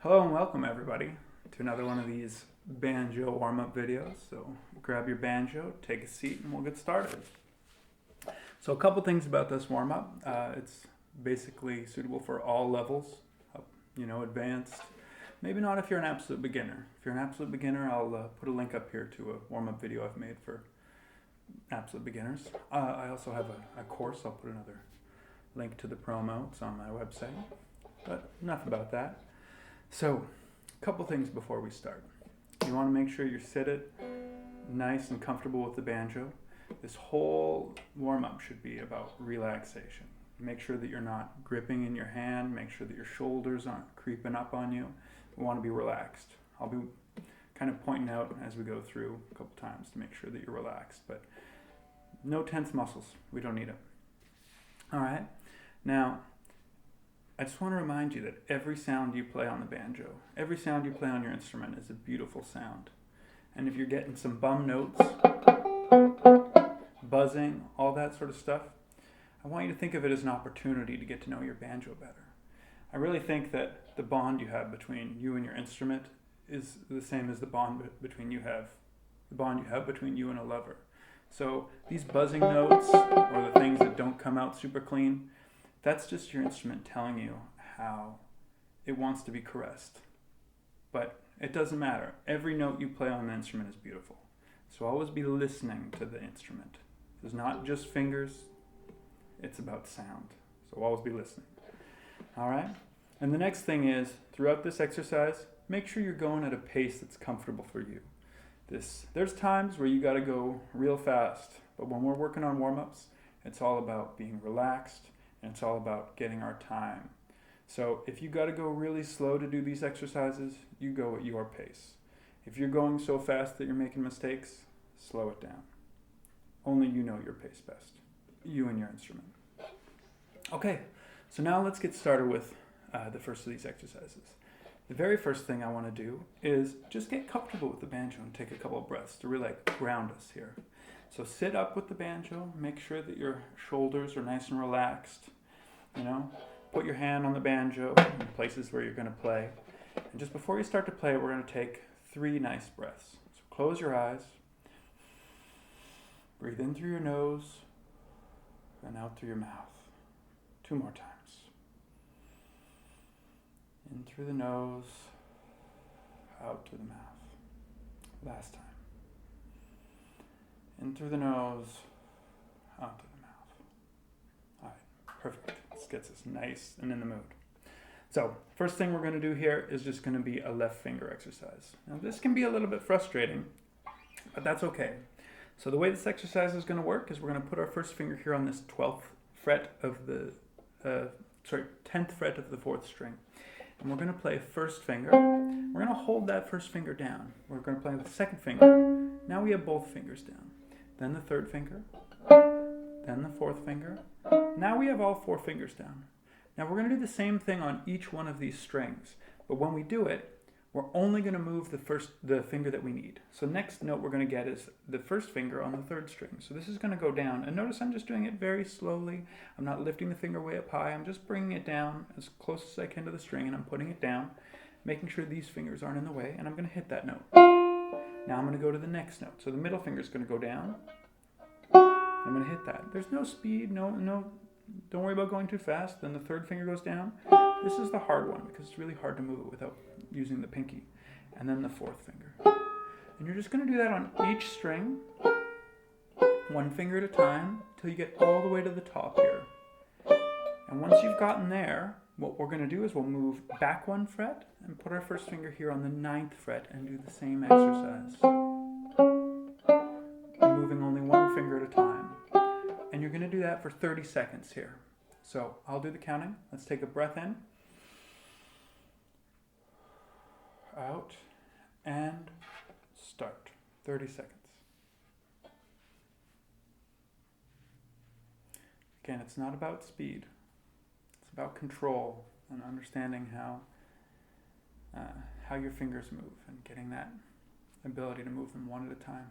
Hello and welcome everybody to another one of these banjo warm-up videos. So grab your banjo, take a seat, and we'll get started. So a couple things about this warm-up. It's basically suitable for all levels, advanced. Maybe not if you're an absolute beginner. If you're an absolute beginner, I'll put a link up here to a warm-up video I've made for absolute beginners. I also have a course. I'll put another link to the promo. It's on my website. But enough about that. So, a couple things before we start. You want to make sure you're seated nice and comfortable with the banjo. This whole warm-up should be about relaxation. Make sure that you're not gripping in your hand. Make sure that your shoulders aren't creeping up on you. We want to be relaxed. I'll be kind of pointing out as we go through a couple times to make sure that you're relaxed. But no tense muscles. We don't need it. All right. Now, I just want to remind you that every sound you play on the banjo, every sound you play on your instrument is a beautiful sound. And if you're getting some bum notes, buzzing, all that sort of stuff, I want you to think of it as an opportunity to get to know your banjo better. I really think that the bond you have between you and your instrument is the same as the bond you have between you and a lover. So these buzzing notes or the things that don't come out super clean, that's just your instrument telling you how it wants to be caressed. But it doesn't matter. Every note you play on the instrument is beautiful. So always be listening to the instrument. It's not just fingers, it's about sound. So always be listening. All right? And the next thing is, throughout this exercise, make sure you're going at a pace that's comfortable for you. There's times where you got to go real fast, but when we're working on warm-ups, it's all about being relaxed. And it's all about getting our time. So if you got to go really slow to do these exercises, you go at your pace. If you're going so fast that you're making mistakes, slow it down. Only you know your pace best. You and your instrument. Okay, so now let's get started with the first of these exercises. The very first thing I want to do is just get comfortable with the banjo and take a couple of breaths to really ground us here. So sit up with the banjo, make sure that your shoulders are nice and relaxed. Put your hand on the banjo in places where you're going to play. And just before you start to play, we're going to take 3 nice breaths. So close your eyes, breathe in through your nose, and out through your mouth. 2 more times. In through the nose, out through the mouth. Last time. In through the nose, out through the mouth. All right, perfect. This gets us nice and in the mood. So, first thing we're going to do here is just going to be a left finger exercise. Now, this can be a little bit frustrating, but that's okay. So, the way this exercise is going to work is we're going to put our first finger here on this 10th fret of the 4th string. And we're going to play first finger. We're going to hold that first finger down. We're going to play the second finger. Now we have both fingers down. Then the third finger. Then the fourth finger. Now we have all 4 fingers down. Now we're going to do the same thing on each one of these strings. But when we do it, we're only going to move the finger that we need. So next note we're going to get is the first finger on the 3rd string. So this is going to go down. And notice I'm just doing it very slowly. I'm not lifting the finger way up high. I'm just bringing it down as close as I can to the string, and I'm putting it down, making sure these fingers aren't in the way, and I'm going to hit that note. Now I'm going to go to the next note. So the middle finger is going to go down. I'm going to hit that. There's no speed, no, don't worry about going too fast. Then the 3rd finger goes down. This is the hard one because it's really hard to move it without using the pinky. And then the 4th finger. And you're just going to do that on each string, 1 finger at a time, till you get all the way to the top here. And once you've gotten there, what we're going to do is we'll move back 1 fret and put our first finger here on the 9th fret and do the same exercise. Moving only 1 finger at a time. And you're going to do that for 30 seconds here. So I'll do the counting. Let's take a breath in, out, and start. 30 seconds. Again, it's not about speed. It's about control and understanding how your fingers move and getting that ability to move them one at a time.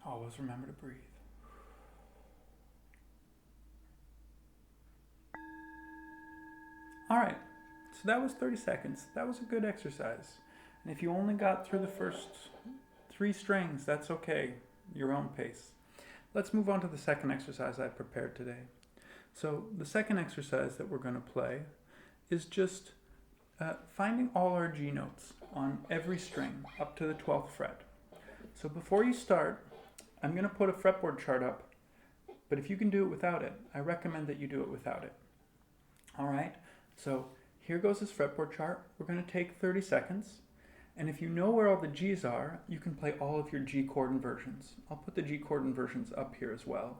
Always remember to breathe. All right, so that was 30 seconds. That was a good exercise. And if you only got through the first 3 strings, that's okay, your own pace. Let's move on to the second exercise I prepared today. So the second exercise that we're going to play is just finding all our G notes on every string up to the 12th fret. So before you start, I'm going to put a fretboard chart up, but if you can do it without it, I recommend that you do it without it. All right, so here goes this fretboard chart. We're going to take 30 seconds, and if you know where all the G's are, you can play all of your G chord inversions. I'll put the G chord inversions up here as well.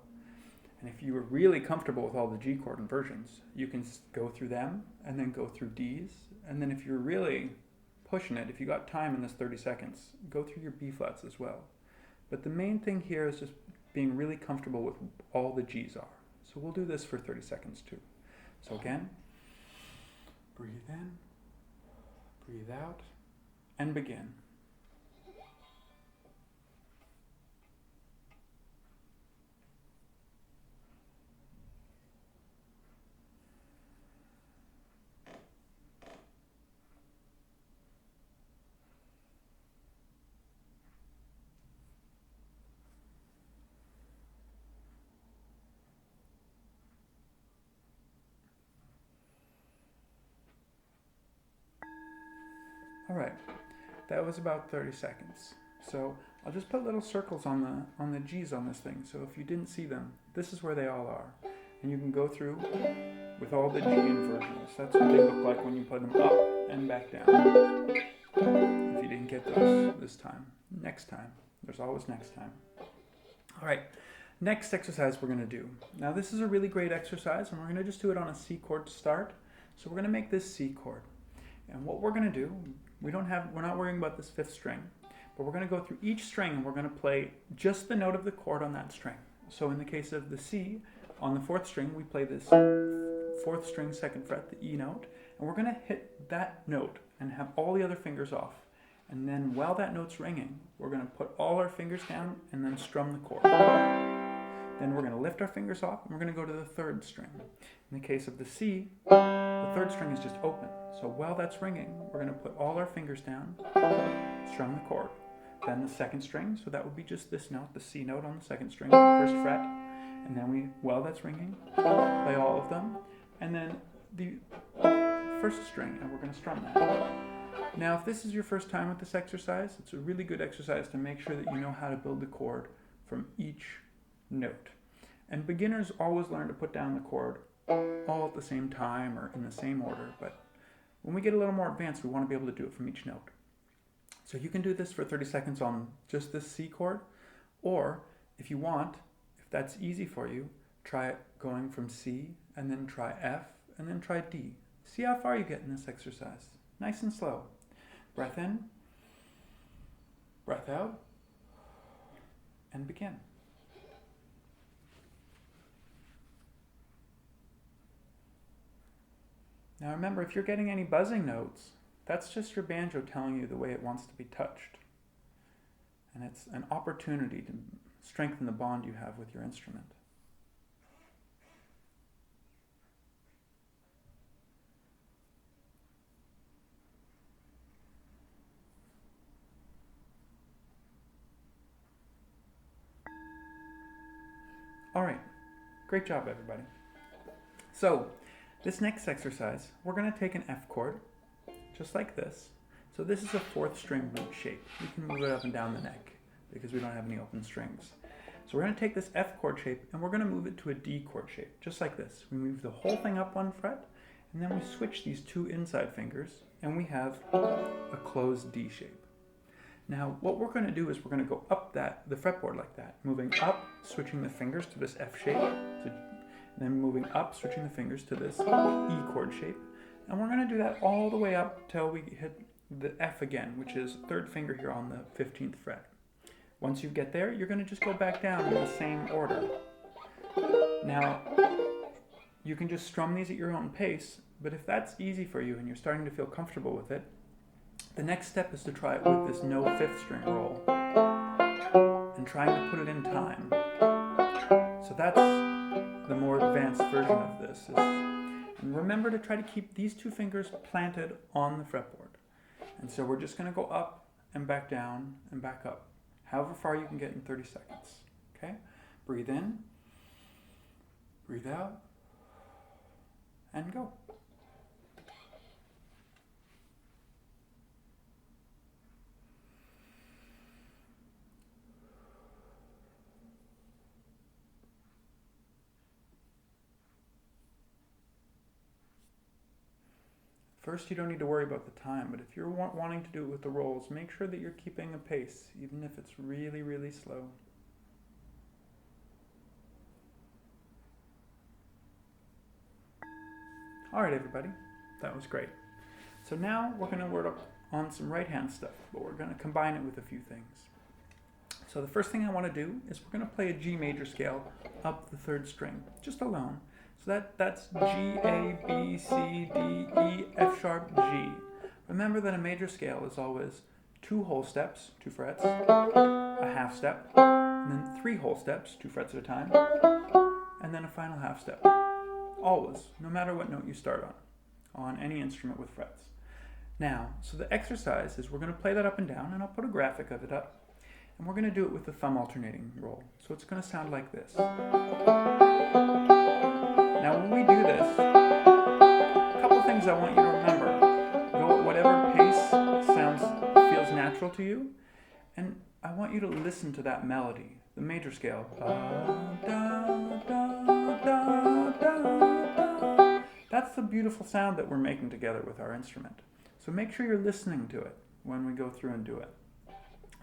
And if you are really comfortable with all the G chord inversions, you can go through them and then go through D's. And then if you're really pushing it, if you got time in this 30 seconds, go through your B flats as well. But the main thing here is just being really comfortable with all the G's are. So we'll do this for 30 seconds too. So again, breathe in, breathe out, and begin. All right, that was about 30 seconds. So I'll just put little circles on the G's on this thing. So if you didn't see them, this is where they all are. And you can go through with all the G inversions. That's what they look like when you put them up and back down. If you didn't get those this time, next time. There's always next time. All right, next exercise we're going to do. Now this is a really great exercise, and we're going to just do it on a C chord to start. So we're going to make this C chord. And what we're going to do, we're not worrying about this 5th string, but we're going to go through each string and we're going to play just the note of the chord on that string. So in the case of the C, on the 4th string, we play this 4th string 2nd fret, the E note, and we're going to hit that note and have all the other fingers off. And then while that note's ringing, we're going to put all our fingers down and then strum the chord. Then we're going to lift our fingers off and we're going to go to the 3rd string. In the case of the C, the 3rd string is just open. So while that's ringing, we're going to put all our fingers down, strum the chord. Then the 2nd string, so that would be just this note, the C note on the 2nd string, 1st fret. And then while that's ringing, play all of them. And then the 1st string, and we're going to strum that. Now, if this is your first time with this exercise, it's a really good exercise to make sure that you know how to build the chord from each note. And beginners always learn to put down the chord all at the same time or in the same order, but when we get a little more advanced, we want to be able to do it from each note. So you can do this for 30 seconds on just this C chord, or if you want, if that's easy for you, try it going from C, and then try F, and then try D. See how far you get in this exercise. Nice and slow. Breath in, breath out, and begin. Now remember, if you're getting any buzzing notes, that's just your banjo telling you the way it wants to be touched. And it's an opportunity to strengthen the bond you have with your instrument. All right, great job everybody. So, this next exercise, we're going to take an F chord, just like this. So this is a 4th string root shape. You can move it up and down the neck because we don't have any open strings. So we're going to take this F chord shape and we're going to move it to a D chord shape, just like this. We move the whole thing up 1 fret, and then we switch these 2 inside fingers, and we have a closed D shape. Now what we're going to do is we're going to go up the fretboard like that, moving up, switching the fingers to this F shape, and then moving up, switching the fingers to this E chord shape. And we're going to do that all the way up till we hit the F again, which is 3rd finger here on the 15th fret. Once you get there, you're going to just go back down in the same order. Now, you can just strum these at your own pace, but if that's easy for you and you're starting to feel comfortable with it, the next step is to try it with this no 5th string roll. And and trying to put it in time. So that's the more advanced version of this. And remember to try to keep these two fingers planted on the fretboard. And so we're just going to go up and back down and back up, however far you can get in 30 seconds. Okay? Breathe in, breathe out, and go. First, you don't need to worry about the time, but if you're wanting to do it with the rolls, make sure that you're keeping a pace, even if it's really, really slow. All right, everybody, that was great. So now we're going to work on some right hand stuff, but we're going to combine it with a few things. So the first thing I want to do is we're going to play a G major scale up the third string, just alone. So that's G, A, B, C, D, E, F sharp, G. Remember that a major scale is always 2 whole steps, 2 frets, a half step, and then 3 whole steps, 2 frets at a time, and then a final half step. Always, no matter what note you start on any instrument with frets. Now, so the exercise is we're going to play that up and down, and I'll put a graphic of it up, and we're going to do it with the thumb alternating roll. So it's going to sound like this. Now when we do this, a couple things I want you to remember. Go at whatever pace feels natural to you, and I want you to listen to that melody, the major scale. That's the beautiful sound that we're making together with our instrument. So make sure you're listening to it when we go through and do it.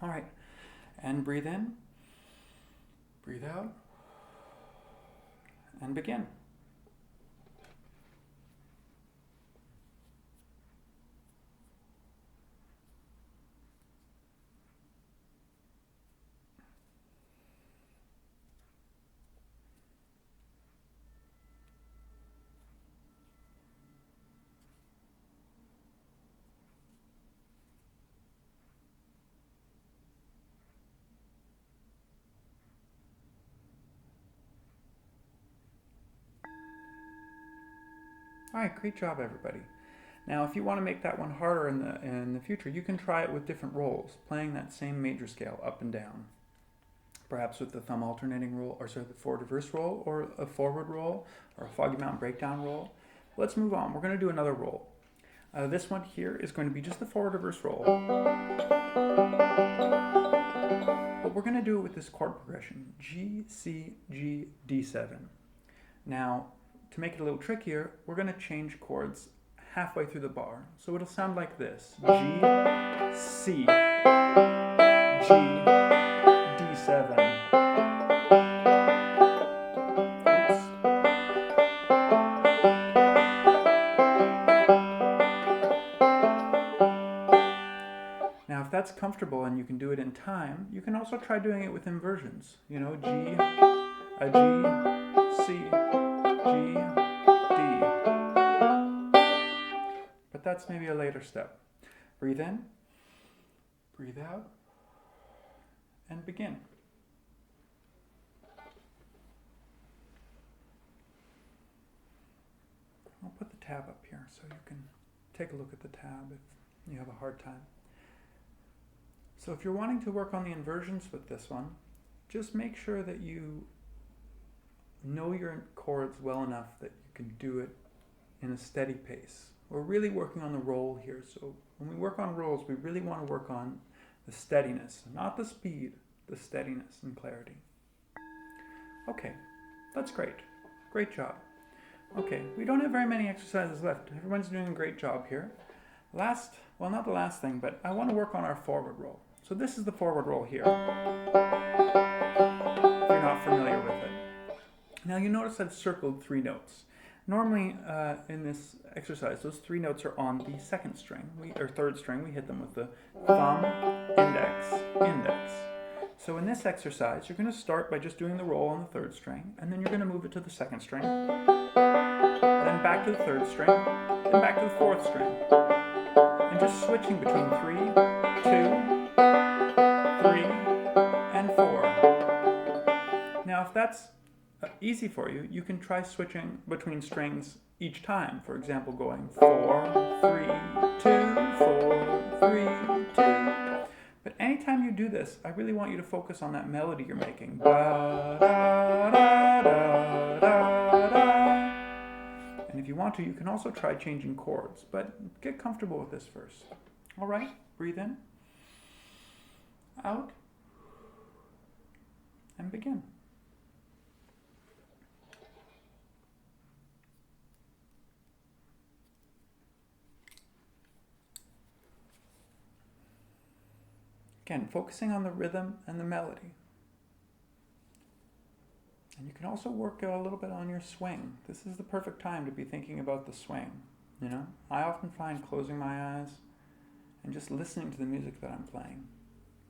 All right, and breathe in, breathe out, and begin. All right, great job, everybody. Now, if you want to make that one harder in the future, you can try it with different rolls, playing that same major scale up and down. Perhaps with the thumb alternating roll, or sorry, the forward reverse roll, or a forward roll, or a foggy mountain breakdown roll. Let's move on. We're going to do another roll. This one here is going to be just the forward reverse roll. But we're going to do it with this chord progression, G, C, G, D7. Now, to make it a little trickier, we're going to change chords halfway through the bar. So it'll sound like this. G, C, G, D7. Oops. Now if that's comfortable and you can do it in time, you can also try doing it with inversions. You know, G, C, G, D. But that's maybe a later step. Breathe in, breathe out, and begin. I'll put the tab up here so you can take a look at the tab if you have a hard time. So if you're wanting to work on the inversions with this one, just make sure that you know your chords well enough that you can do it in a steady pace. We're really working on the roll here, so when we work on rolls, we really want to work on the steadiness, not the speed, the steadiness and clarity. Okay, that's great. Great job. Okay, we don't have very many exercises left. Everyone's doing a great job here. Well, not the last thing, but I want to work on our forward roll. So this is the forward roll here, if you're not familiar with it. Now you notice I've circled 3 notes. Normally in this exercise, those 3 notes are on the second string, or third string. We hit them with the thumb, index, index. So in this exercise, you're going to start by just doing the roll on the third string, and then you're going to move it to the second string, then back to the third string, then back to the fourth string. And just switching between 3, 2, 3, and 4. Now, if that's easy for you, you can try switching between strings each time. For example, going 4, 3, 2, 4, 3, 2. But anytime you do this, I really want you to focus on that melody you're making. Da, da, da, da, da, da. And if you want to, you can also try changing chords, but get comfortable with this first. All right, breathe in, out, and begin. Again, focusing on the rhythm and the melody. And you can also work a little bit on your swing. This is the perfect time to be thinking about the swing. You know, I often find closing my eyes and just listening to the music that I'm playing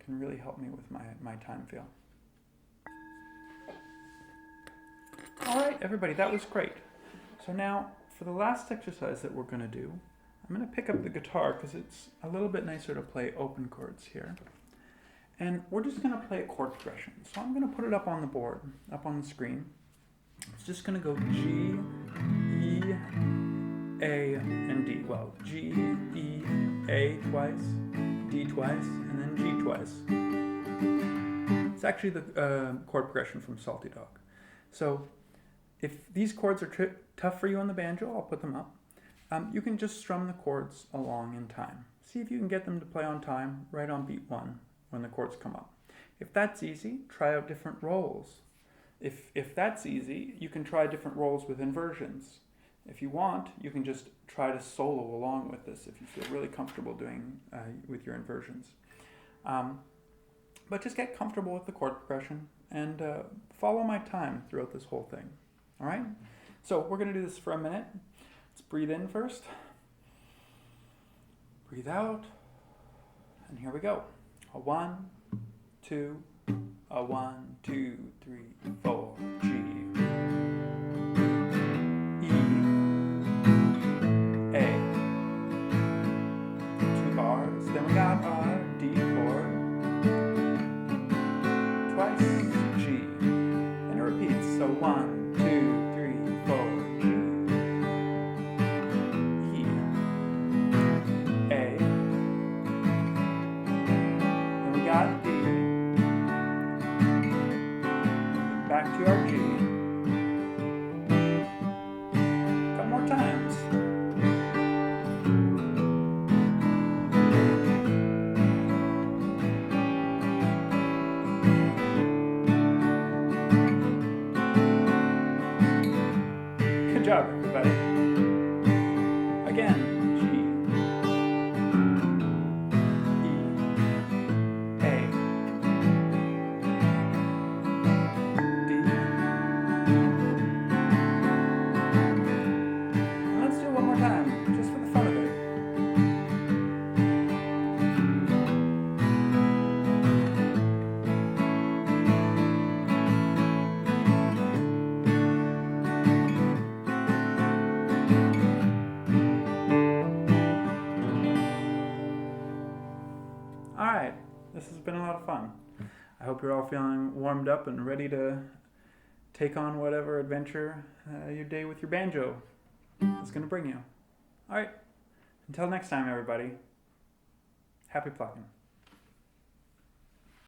can really help me with my time feel. All right, everybody, that was great. So now, for the last exercise that we're going to do, I'm going to pick up the guitar because it's a little bit nicer to play open chords here. And we're just going to play a chord progression. So I'm going to put it up on the board, up on the screen. It's just going to go G, E, A, and D. Well, G, E, A twice, D twice, and then G twice. It's actually the chord progression from Salty Dog. So if these chords are tough for you on the banjo, I'll put them up. You can just strum the chords along in time. See if you can get them to play on time, right on beat 1. When the chords come up. If that's easy, try out different rolls. If that's easy, you can try different rolls with inversions. If you want, you can just try to solo along with this if you feel really comfortable doing with your inversions. But just get comfortable with the chord progression and follow my time throughout this whole thing. All right? So we're going to do this for a minute. Let's breathe in first. Breathe out. And here we go. A 1, 2, a 1, 2, 3, 4, G, E, A, 2 bars, then we got our D chord, twice G, and it repeats, so 1, 2, 3, 4, G, E, A, got D, back to our G, a couple more times, good job everybody, again, Alright, this has been a lot of fun. I hope you're all feeling warmed up and ready to take on whatever adventure your day with your banjo is going to bring you. Alright, until next time everybody, happy plucking.